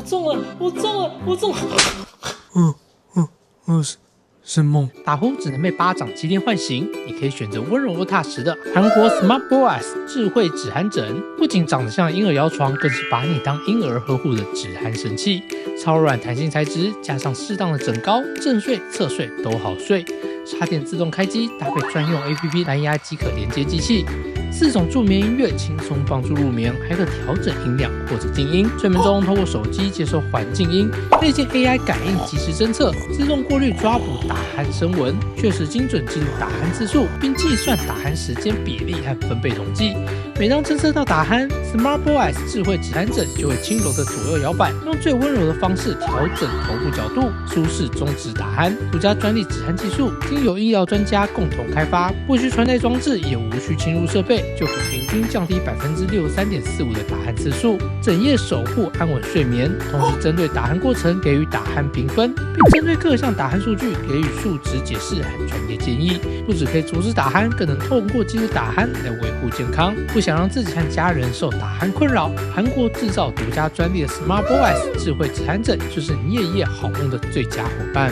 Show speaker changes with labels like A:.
A: 中了，我中了，我中了。
B: 是梦。
A: 打呼只能被巴掌7天唤醒，你可以选择温柔又踏实的韩国 Smart Boas 智慧止鼾枕，不仅长得像婴儿摇床，更是把你当婴儿呵护的止鼾神器。超软弹性材质，加上适当的枕高，正睡、侧睡都好睡。插电自动开机，搭配专用 APP 蓝牙即可连接机器。4种助眠音乐轻松帮助入眠，还可调整音量或者静音。睡眠中透过手机接收环境音，内建 AI 感应及时侦测，自动过滤抓捕打鼾声纹，确实精准记录打鼾次数，并计算打鼾时间比例和分贝统计。每当侦测到打鼾 ，Smart Boas 智慧止鼾枕就会轻柔的左右摇摆，用最温柔的方式调整头部角度，舒适中止打鼾。独家专利止鼾技术，经由医疗专家共同开发，不需穿戴装置，也无需侵入设备，就可平均降低63.45%的打鼾次数，整夜守护安稳睡眠。同时针对打鼾过程给予打鼾评分，并针对各项打鼾数据给予数值解释和专业建议。不只可以阻止打鼾，更能透过记录打鼾来维护健康。不想让自己和家人受打鼾困扰，韩国制造独家专利的 Smart Boas 智慧止鼾枕就是你夜夜好梦的最佳伙伴。